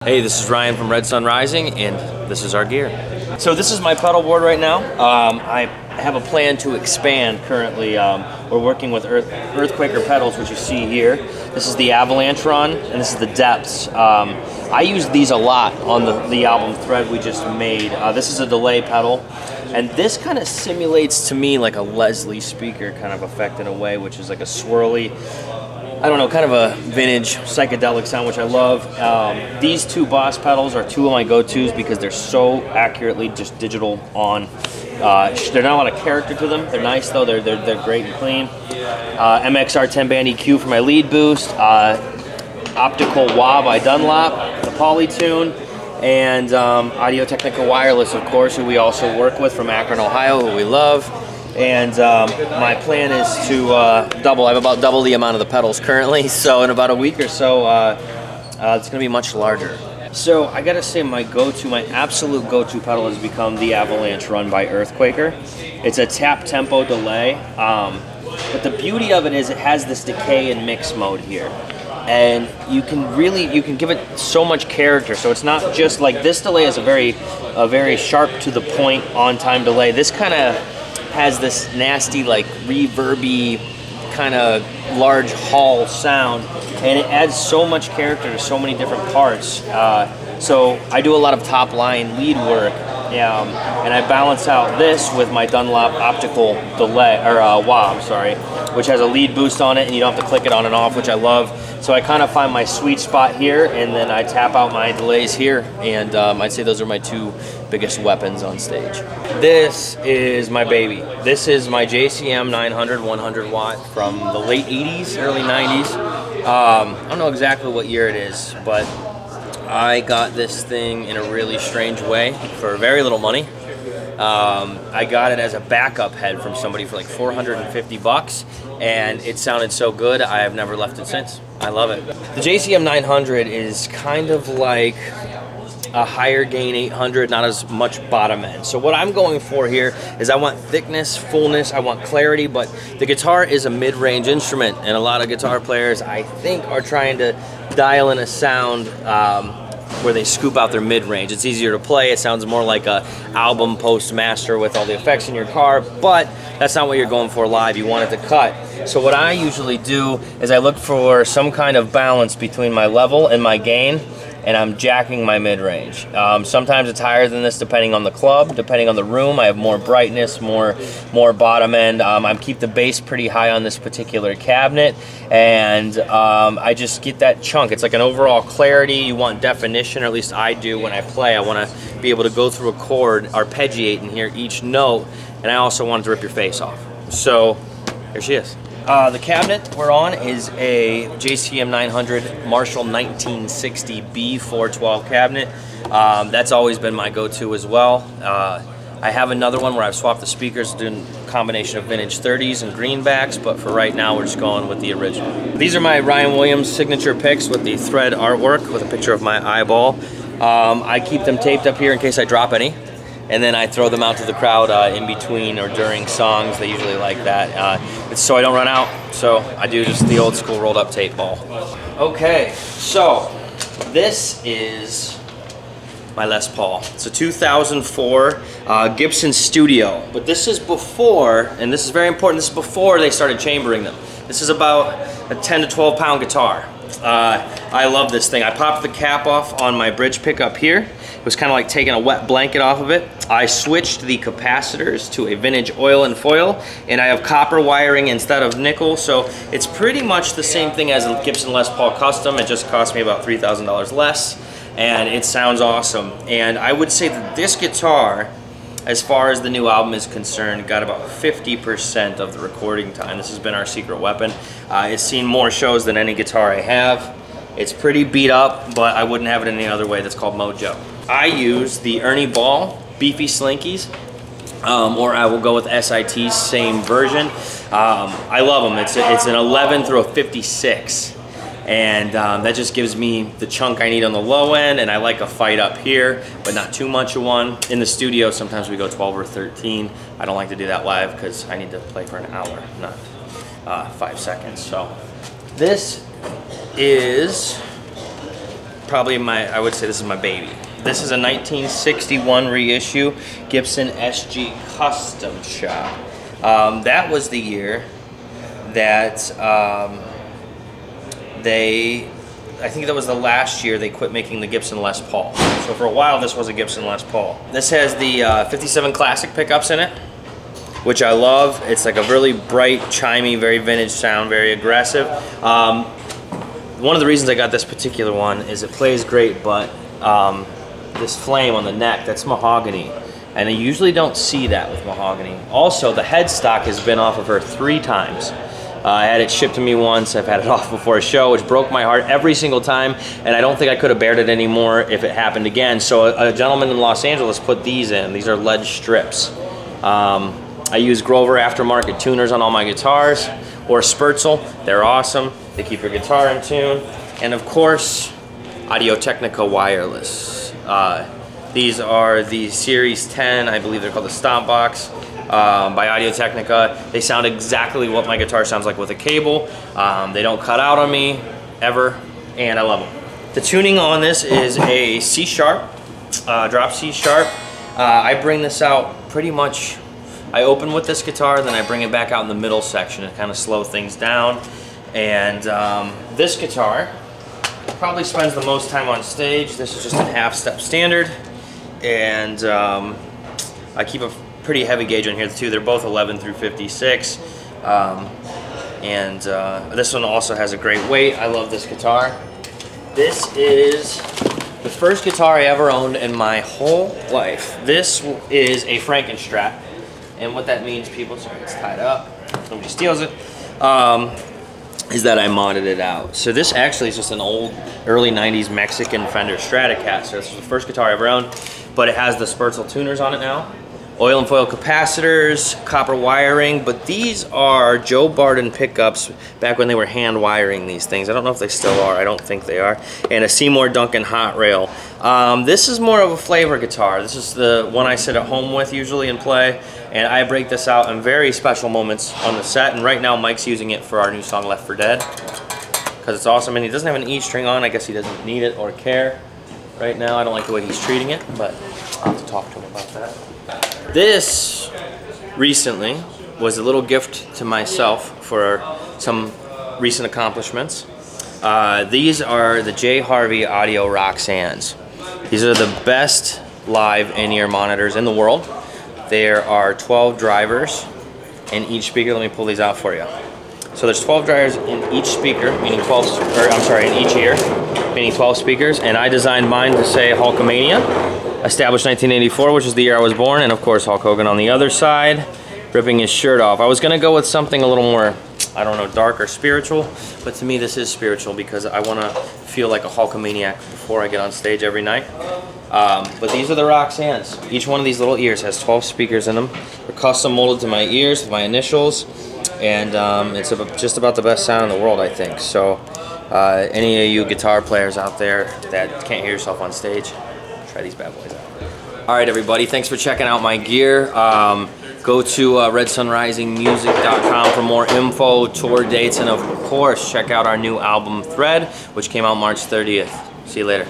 Hey, this is Ryan from Red Sun Rising, and this is our gear. So this is my pedal board right now. I have a plan to expand currently. We're working with Earthquaker pedals, which you see here. This is the Avalanche Run, and this is the Depths. I use these a lot on the album Thread we just made. This is a delay pedal, and this kind of simulates to me like a Leslie speaker kind of effect in a way, which is like a swirly, I don't know, kind of a vintage psychedelic sound, which I love. These two Boss pedals are two of my go-tos because they're so accurately just digital on. They're not a lot of character to them. They're nice though. They're great and clean. MXR 10 band EQ for my lead boost. Optical wah by Dunlop, the Polytune, and Audio Technica wireless, of course, who we also work with from Akron, Ohio, who we love. And my plan is to double. I have about double the amount of the pedals currently, so in about a week or so, it's going to be much larger. So I gotta say, my absolute go-to pedal has become the Avalanche Run by Earthquaker. It's a tap tempo delay, but the beauty of it is it has this decay and mix mode here. And you can give it so much character. So it's not just like this delay is a very sharp to the point on time delay. This kind of has this nasty, like reverby, kind of large hall sound, and it adds so much character to so many different parts. So I do a lot of top line lead work, and I balance out this with my Dunlop optical delay, or wah, I'm sorry, which has a lead boost on it, and you don't have to click it on and off, which I love. So I kind of find my sweet spot here, and then I tap out my delays here, and I'd say those are my two biggest weapons on stage. This is my baby. This is my JCM 900 100 watt from the late 80s, early 90s. I don't know exactly what year it is, but I got this thing in a really strange way for very little money. I got it as a backup head from somebody for like 450 bucks, and it sounded so good, I have never left it since. I love it. The JCM 900 is kind of like a higher gain 800, not as much bottom end. So what I'm going for here is I want thickness, fullness, I want clarity, but the guitar is a mid-range instrument, and a lot of guitar players, I think, are trying to dial in a sound where they scoop out their mid-range. It's easier to play, it sounds more like a album post-master with all the effects in your car, but that's not what you're going for live. You want it to cut. So what I usually do is I look for some kind of balance between my level and my gain, and I'm jacking my mid-range. Sometimes it's higher than this depending on the club, depending on the room. I have more brightness, more bottom end. I keep the bass pretty high on this particular cabinet, and I just get that chunk. It's like an overall clarity. You want definition, or at least I do when I play. I want to be able to go through a chord, arpeggiate, and hear each note, and I also want it to rip your face off. So here she is. The cabinet we're on is a JCM 900 Marshall 1960 B412 cabinet. That's always been my go-to as well. I have another one where I've swapped the speakers, doing a combination of vintage 30s and greenbacks, but for right now we're just going with the original. These are my Ryan Williams signature picks with the thread artwork with a picture of my eyeball. I keep them taped up here in case I drop any, and then I throw them out to the crowd in between or during songs. They usually like that. It's so I don't run out, so I do just the old school rolled up tape ball. Okay, so this is my Les Paul. It's a 2004 Gibson Studio, but this is before, and this is very important, this is before they started chambering them. This is about a 10 to 12 pound guitar. I love this thing. I popped the cap off on my bridge pickup here. It was kind of like taking a wet blanket off of it. I switched the capacitors to a vintage oil and foil, and I have copper wiring instead of nickel, so it's pretty much the same thing as a Gibson Les Paul Custom. It just cost me about $3,000 less, and it sounds awesome. And I would say that this guitar, as far as the new album is concerned, got about 50% of the recording time. This has been our secret weapon. It's seen more shows than any guitar I have. It's pretty beat up, but I wouldn't have it any other way. That's called Mojo. I use the Ernie Ball Beefy Slinkies, or I will go with SIT's same version. I love them. It's an 11 through a 56. And that just gives me the chunk I need on the low end, and I like a fight up here, but not too much of one. In the studio, sometimes we go 12 or 13. I don't like to do that live because I need to play for an hour, not 5 seconds. So this is probably I would say this is my baby. This is a 1961 reissue Gibson SG Custom Shop. That was the year that I think that was the last year they quit making the Gibson Les Paul. So for a while this was a Gibson Les Paul. This has the 57 Classic pickups in it, which I love. It's like a really bright, chimey, very vintage sound, very aggressive. One of the reasons I got this particular one is it plays great, but this flame on the neck, that's mahogany. And I usually don't see that with mahogany. Also, the headstock has been off of her 3 times. I had it shipped to me once, I've had it off before a show, which broke my heart every single time, and I don't think I could have bared it anymore if it happened again. So a gentleman in Los Angeles put these in. These are lead strips. I use Grover aftermarket tuners on all my guitars, or Spertzel. They're awesome. They keep your guitar in tune. And of course, Technica wireless. These are the Series 10, I believe they're called the Stomp Box, by Technica. They sound exactly what my guitar sounds like with a cable. They don't cut out on me, ever, and I love them. The tuning on this is a C sharp, drop C sharp. I bring this out pretty much, I open with this guitar, then I bring it back out in the middle section to kind of slow things down. And this guitar probably spends the most time on stage. This is just a half-step standard. And I keep a pretty heavy gauge on here too. They're both 11 through 56. This one also has a great weight. I love this guitar. This is the first guitar I ever owned in my whole life. This is a Frankenstrat. And what that means, people, sorry, it's tied up, nobody steals it, is that I modded it out. So this actually is just an old, early 90s Mexican Fender Stratocaster. This is the first guitar I ever owned, but it has the Spertzel tuners on it now. Oil and foil capacitors, copper wiring, but these are Joe Barden pickups back when they were hand wiring these things. I don't know if they still are, I don't think they are. And a Seymour Duncan hot rail. This is more of a flavor guitar. This is the one I sit at home with usually and play, and I break this out in very special moments on the set, and right now Mike's using it for our new song Left for Dead, because it's awesome, and he doesn't have an E string on. I guess he doesn't need it or care right now. I don't like the way he's treating it, but I'll have to talk to him about that. This recently was a little gift to myself for some recent accomplishments. These are the J. Harvey Audio Roxannes. These are the best live in-ear monitors in the world. There are 12 drivers in each speaker. Let me pull these out for you. So there's 12 drivers in each speaker, meaning 12, or I'm sorry, in each ear, meaning 12 speakers. And I designed mine to say Hulkamania. Established 1984, which is the year I was born, and of course Hulk Hogan on the other side, ripping his shirt off. I was gonna go with something a little more, I don't know, dark or spiritual, but to me this is spiritual because I wanna feel like a Hulkamaniac before I get on stage every night. But these are the Roxannes. Each one of these little ears has 12 speakers in them. They're custom molded to my ears with my initials, and it's just about the best sound in the world, I think. So any of you guitar players out there that can't hear yourself on stage, try these bad boys out. All right, everybody, thanks for checking out my gear. Go to redsunrisingmusic.com for more info, tour dates, and of course, check out our new album Thread, which came out March 30th. See you later.